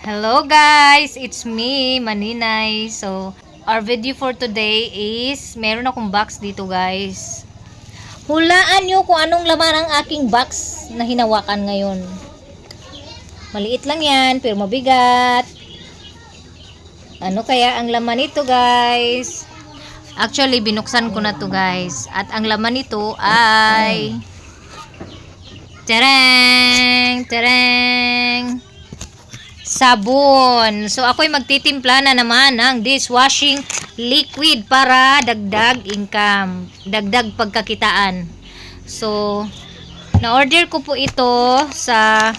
Hello guys, it's me, Maninay. So, our video for today is meron akong box dito guys. Hulaan nyo kung anong laman ang aking box na hinawakan ngayon. Maliit lang yan, pero mabigat. Ano kaya ang laman nito guys? Actually, binuksan ko na to guys. At ang laman nito ay tereng! Tereng! Sabon. So, ako'y magtitimpla na naman ng dishwashing liquid para dagdag income. Dagdag pagkakitaan. So, na-order ko po ito sa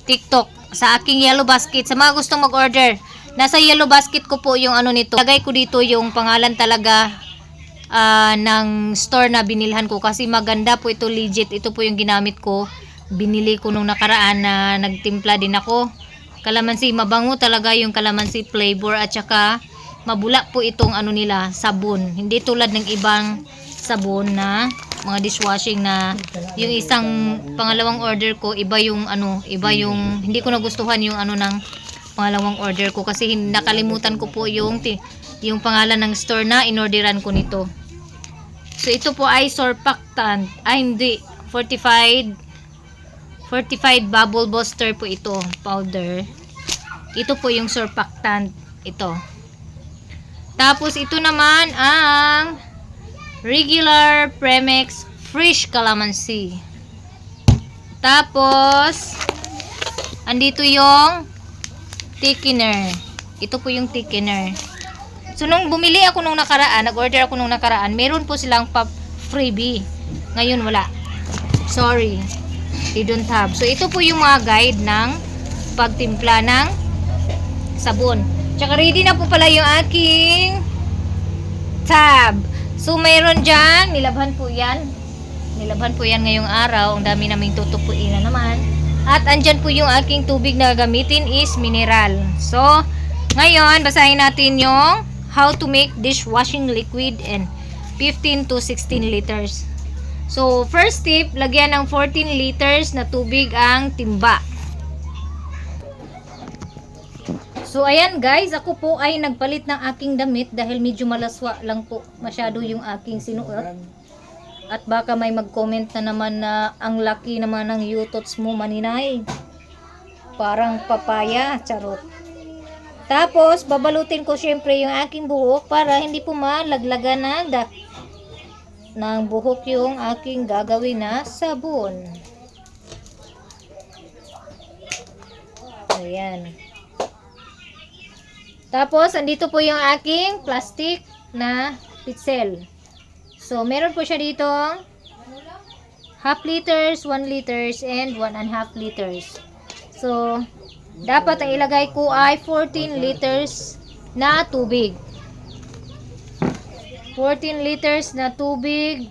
TikTok. Sa aking yellow basket. Sa mga gustong mag-order. Nasa yellow basket ko po yung ano nito. Lagay ko dito yung pangalan talaga ng store na binilhan ko. Kasi maganda po ito, legit. Ito po yung ginamit ko. Binili ko nung nakaraan na nagtimpla din ako. Kalamansi, mabango talaga yung kalamansi flavor at saka mabula po itong ano nila, sabon. Hindi tulad ng ibang sabon na mga dishwashing na yung isang pangalawang order ko, iba yung ano, iba yung hindi ko nagustuhan yung ano ng pangalawang order ko kasi nakalimutan ko po yung pangalan ng store na inorderan ko nito. So ito po ay surfactant, hindi, fortified bubble buster po ito, powder. Ito po yung surfactant, ito. Tapos ito naman ang regular Premex fresh calamansi. Tapos andito yung thickener. Ito po yung thickener. So nung bumili ako nung nakaraan, nag-order ako nung nakaraan, meron po silang freebie. Ngayon wala. Sorry. They don't have. So, ito po yung mga guide ng pagtimpla ng sabon. Tsaka ready na po pala yung aking tab. So, mayroon dyan. Nilabhan po yan. Nilabhan po yan ngayong araw. Ang dami naming tutupuin na naman. At andyan po yung aking tubig na gamitin is mineral. So, ngayon, basahin natin yung how to make dishwashing liquid and 15 to 16 liters. So, first tip, lagyan ng 14 liters na tubig ang timba. So, ayan guys, ako po ay nagpalit ng aking damit dahil medyo malaswa lang po masyado yung aking sinuot. At baka may mag-comment na naman na ang laki naman ng yutots mo, Maninay. Parang papaya, charot. Tapos, babalutin ko syempre yung aking buhok para hindi po malaglagan ng buhok yung aking gagawin na sabon. Ayan. Tapos, andito po yung aking plastic na pitsel. So, meron po siya dito half liters, 1 liters, and 1.5 liters. So, dapat ang ilagay ko ay 14 liters na tubig. 14 liters na tubig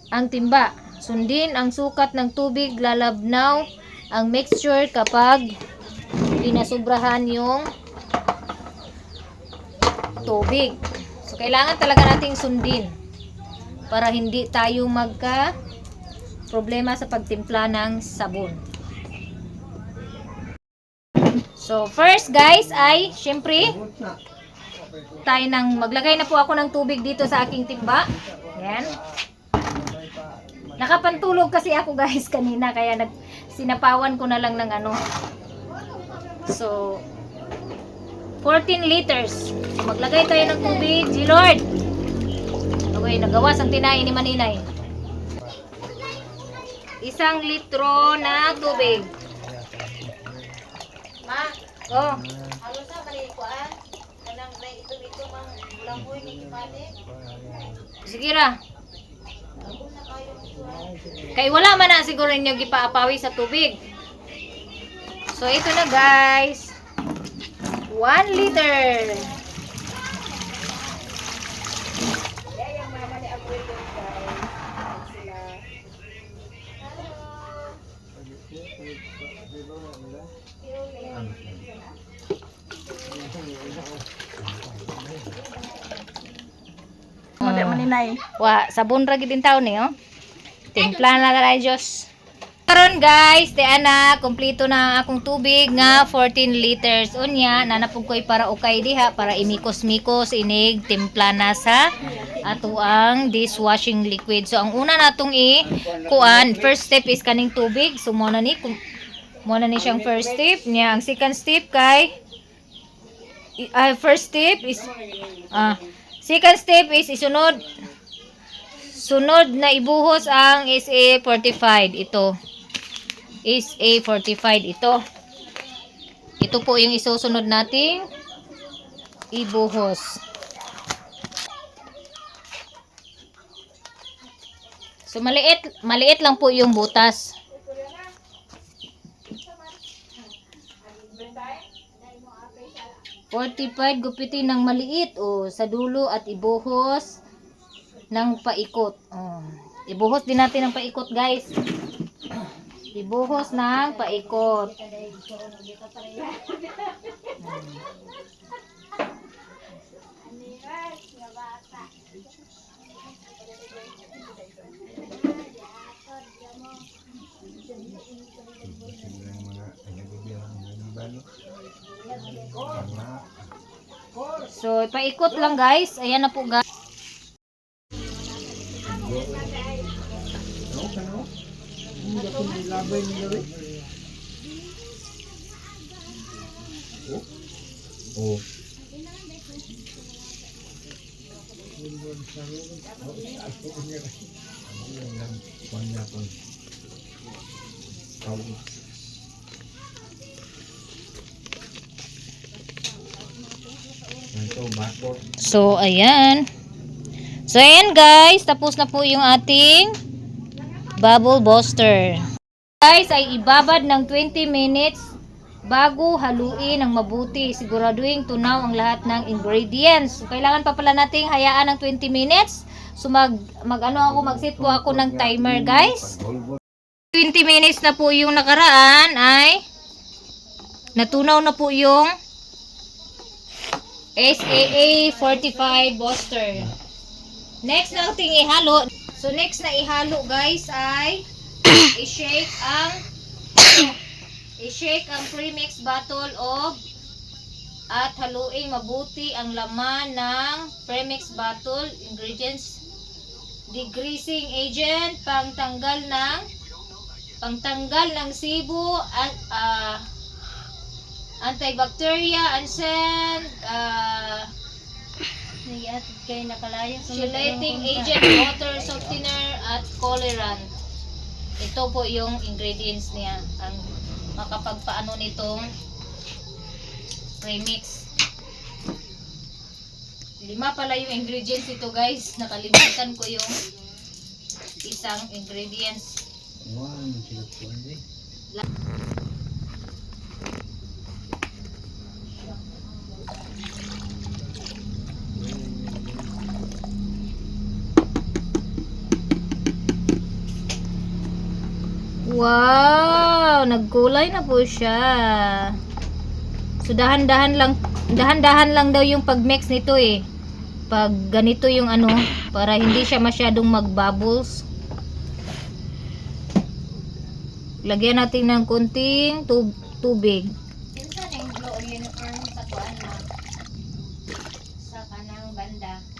ang timba. Sundin ang sukat ng tubig, lalabnaw ang mixture kapag pinasobrahan yung tubig. So, kailangan talaga nating sundin para hindi tayo magka problema sa pagtimpla ng sabon. So, first guys ay, syempre, maglagay na po ako ng tubig dito sa aking timba. Yan. Nakapantulog kasi ako guys kanina kaya sinapawan ko na lang ng ano. So 14 liters. So, maglagay tayo ng tubig, G-Lord. Okay, nagawas ang tinahin ni Maninay. 1 litro na tubig. Ma, oh. Halos na malikuan. Sige ra. Kay wala man na siguro ninyo gipaapawi sa tubig. So ito na guys. 1 liter. Maninay. Wa, sabon ra gid taon ni, oh. Timpla na tayo, Diyos. Karon guys, di ana kompleto na ang akong tubig nga 14 liters. Unya, nanapog ko'y para ukay diha para imikos-mikos inig timpla na sa ato ang dishwashing liquid. So ang una natong kuan, first step is kaning tubig. So mo na ni siyang first step niya. Ang second step kay first step is second step is sunod na ibuhos ang SA fortified ito. Is A45 ito. Ito po yung isusunod nating ibuhos. So maliit lang po yung butas. Fortified gupitin ng maliit sa dulo at ibuhos ng paikot. Ibuhos din natin ng paikot, guys. Ibuhos ng paikot. So, paikot lang guys. Ayan na po guys. Oh. So, ayan. So, ayan guys. Tapos na po yung ating bubble buster. Guys, ay ibabad ng 20 minutes bago haluin ng mabuti. Siguraduhin tunaw ang lahat ng ingredients. So, kailangan pa pala nating hayaan ng 20 minutes. So, mag-set po ako ng timer guys. 20 minutes na po yung nakaraan ay natunaw na po yung SAA 45 buster. Next na ating ihalo. So next na ihalo guys ay i-shake ang premix bottle of at haluin mabuti ang laman ng premix bottle, ingredients, degreasing agent, pangtanggal ng sibo at antibacteria, unscented, chelating agent, water softener, at colorant. Ito po yung ingredients niya. Ang makapagpaano nitong premix. 5 pala yung ingredients ito guys. Nakalimutan ko yung isang ingredients. Wow, nagkulay na po siya. So dahan-dahan lang daw yung pag-mix nito eh. Pag ganito yung para hindi siya masyadong mag-bubbles. Lagyan natin ng konting tubig.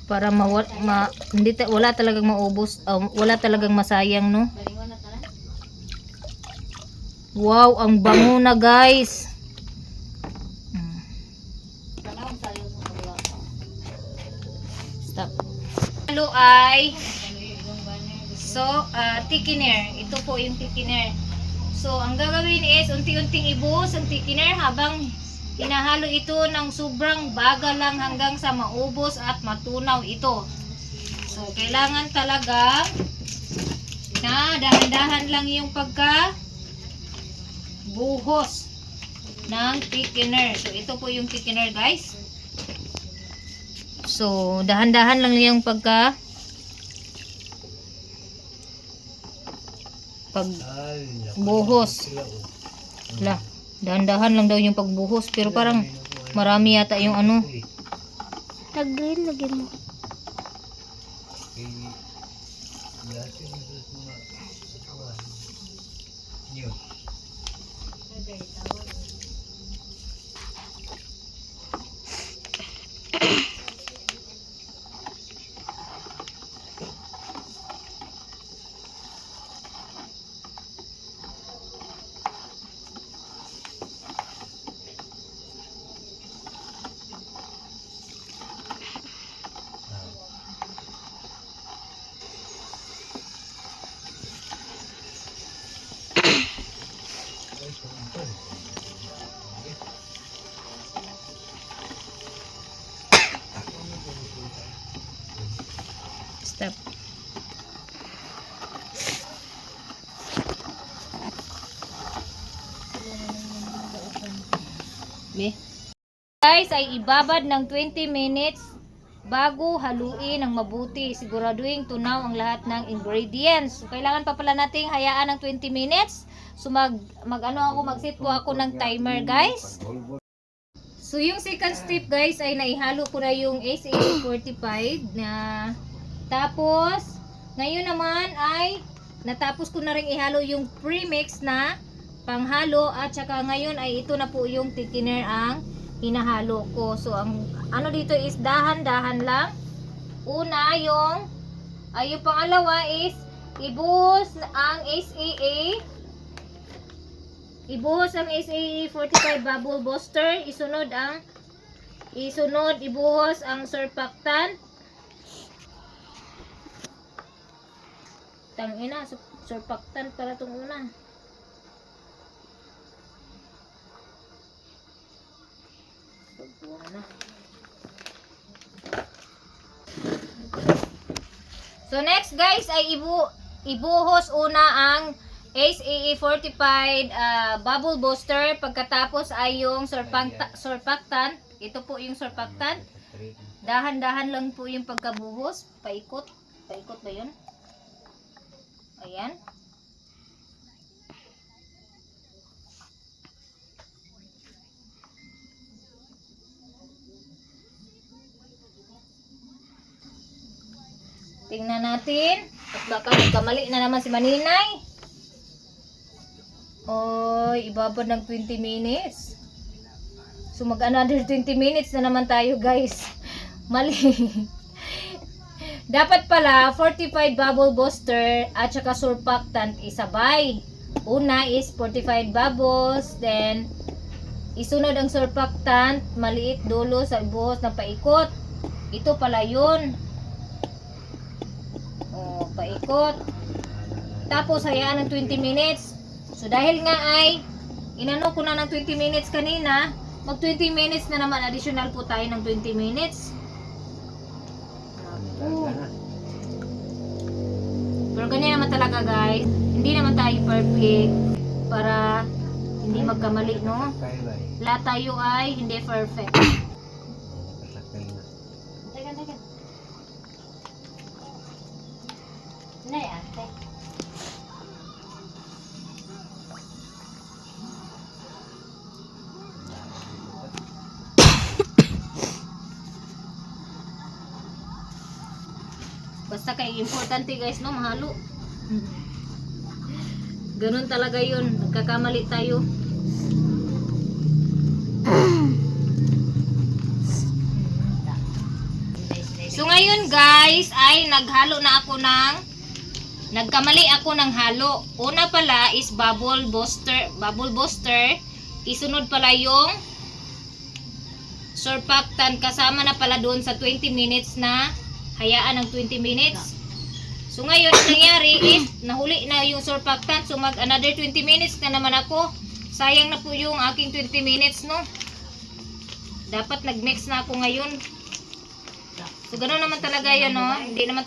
Para wala talagang maubos, wala talagang masayang, no? Wow, ang bango na guys. Stop. Halo ay thickener. Ito po yung thickener. So, ang gagawin is unti-unting ibuhos ang thickener habang hinahalo ito ng sobrang bagal lang hanggang sa maubos at matunaw ito. So, kailangan talaga na dahan-dahan lang yung buhos ng thickener. So, ito po yung thickener guys. So, dahan-dahan lang yung pagbuhos. Dahan-dahan lang daw yung pagbuhos. Pero parang marami yata yung Lagyan mo. Stop. Guys, ay ibabad ng 20 minutes bago haluin ng mabuti. Siguraduhin tunaw ang lahat ng ingredients. So, kailangan pa pala nating hayaan ng 20 minutes. So, mag-set po ako ng timer, guys. So, yung second step, guys, ay naihalo ko na yung SAA45 na tapos, ngayon naman ay natapos ko na rin ihalo yung premix na panghalo at saka ngayon ay ito na po yung thickener ang hinahalo ko. So, ang ano dito is dahan-dahan lang. Una, yung pangalawa is ibuhos ang SAA. Ibuhos ang SAA 45 bubble booster. Ibuhos ang surfactant. Tangina, surfactant para itong una. Pagbuha na. So next guys ay ibuhos una ang SAA fortified bubble booster. Pagkatapos ay yung surfactant. Ito po yung surfactant. Dahan-dahan lang po yung pagkabuhos. Paikot. Paikot ba yun? Ayan. Tingnan natin. At baka magkamali na naman si Maninay. Oy, ibabad ng 20 minutes. So mag-another 20 minutes na naman tayo, guys. Mali. Dapat pala 45 bubble booster at saka surfactant isabay. Una is 45 bubbles, then isunod ang surfactant, maliit dulo sa ibuhos na paikot. Ito pala yun. Oh, paikot. Tapos hayaan ng 20 minutes. So dahil nga ay inano ko na ng 20 minutes kanina, mag 20 minutes na naman, additional po tayo ng 20 minutes. Pero ganyan naman talaga, guys. Hindi naman tayo perfect para hindi magkamali, no? Lahat tayo ay hindi perfect. Teka. Na yan, basta kay importante, guys, no, mahalo. Ganun talaga yun. Nagkakamali tayo. So ngayon, guys, ay nagkamali ako ng halo. Una pala is bubble booster. Isunod pala yung surfactant, kasama na pala doon sa 20 minutes na hayaan ng 20 minutes. So ngayon, ang nangyari is nahuli na yung surfactant. So mag another 20 minutes na naman ako. Sayang na po yung aking 20 minutes, no? Dapat nag-mix na ako ngayon. So ganoon naman talaga yun, no? Hindi naman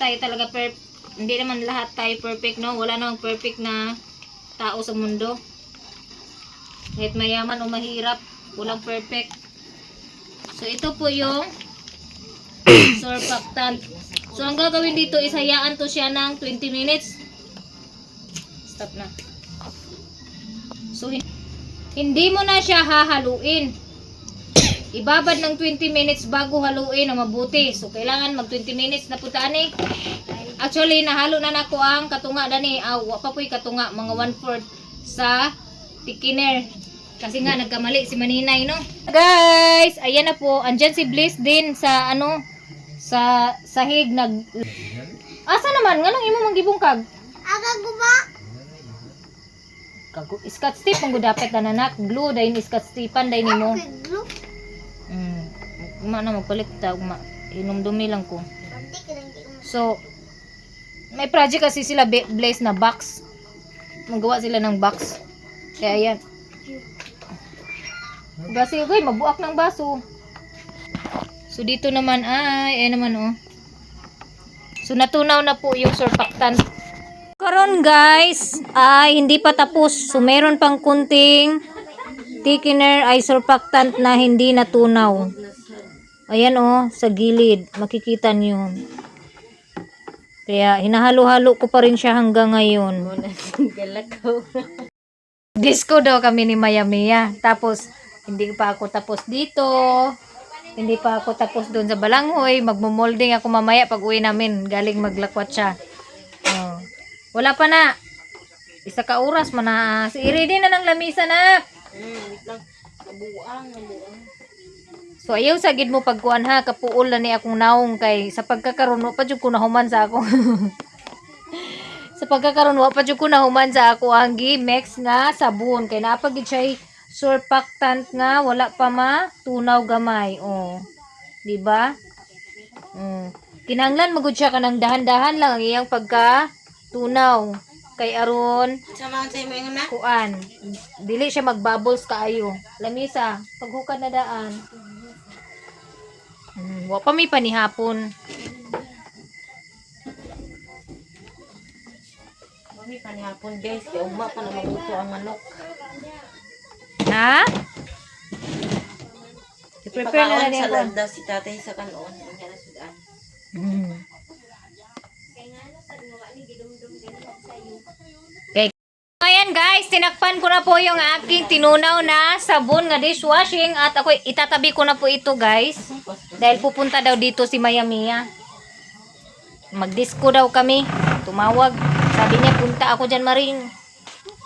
lahat tayo perfect, no? Wala namang perfect na tao sa mundo. Kahit mayaman o mahirap, walang perfect. So ito po yung surfactant. So ang gagawin dito is hayaan to siya ng 20 minutes. Stop na. So hindi mo na siya hahaluin. Ibabad ng 20 minutes bago haluin na mabuti. So kailangan mag 20 minutes na putaan eh. Actually nahalo na nako ang katunga dani. Wa pa po'y katunga, mga 1/4 sa thickener. Kasi nga nagkamali si Maninay, no? Guys, ayan na po. Andyan si Bliss din sa ano sa sahig asa naman nganong imo manggibong kag? Aga guba. Kag Scotch tape ang dapat na nanak, glue dahil Scotch tapean dahil nimo. Glue. Na magpalit ta ugma. Inumdumi lang ko. So, may project kasi sila Blaze na box. Magawa sila ng box. Kaya ayan. Basi okay, mabuak ng baso. So dito naman ay naman oh. So natunaw na po yung surfactant. Karon guys, ay hindi pa tapos. So meron pang kunting thickener ay surfactant na hindi natunaw. Ayan oh, sa gilid, makikita niyo. Kaya hinahalo-halo ko pa rin siya hanggang ngayon. Disco daw kami ni Maya Mia. Tapos hindi pa ako tapos dito. Hindi pa ako tapos doon sa Balanghoy. Magmo-molding ako mamaya pag uwi namin. Galing maglakwat siya. Oh. Wala pa na. Isa ka oras man na. I-ready na ng lamisa na. So ayaw sagid mo pagkuan ha. Kapuol na ni akong naong kay sa pagkakaroon pa jud ko nahuman sa ako. Sa pagkakaroon pa jud ko nahuman sa ako ang gi-mix nga sabon. Kay napagid siya surfactant nga wala pa tunaw gamay. Oh. Di ba? Kinanglan magud siya kanang dahan-dahan lang ang iyang pagka tunaw. Kay aron kuan. Dili siya magbubbles kaayo. Lamisa, paghukad na daan. Wa pa mi panihapon. Mami panihapon guys, kay ugma pa na magluto ang manok. Ha? I-prepare na Ipakaon niya sa ko. landa si tatay sa kanon. Ang na sudan. Okay. Ayan guys, tinakpan ko na po yung aking tinunaw na sabon nga dishwashing at ako itatabi ko na po ito guys. Dahil pupunta daw dito si Maya Mia. Magdisco daw kami. Tumawag. Sabi niya punta ako dyan Maring.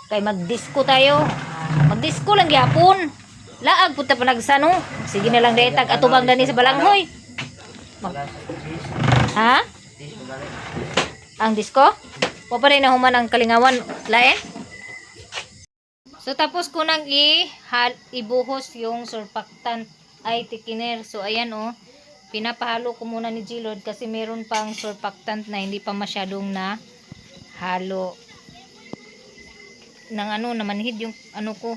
Kay magdisco tayo. Magdisco lang gyapon. Laag punta pa nagsano. Sige na lang daytag atubang dani sa Balanghoy. Ha? Ang disco? Wa pa rin nahuman ang kalingawan lain. So tapos ko nang ibuhos yung surfactant ay thickener. So ayan oh. Pinapahalo ko muna ni G-Lord kasi meron pang surfactant na hindi pa masyadong na halo. Nang ano namanhid yung ano ko.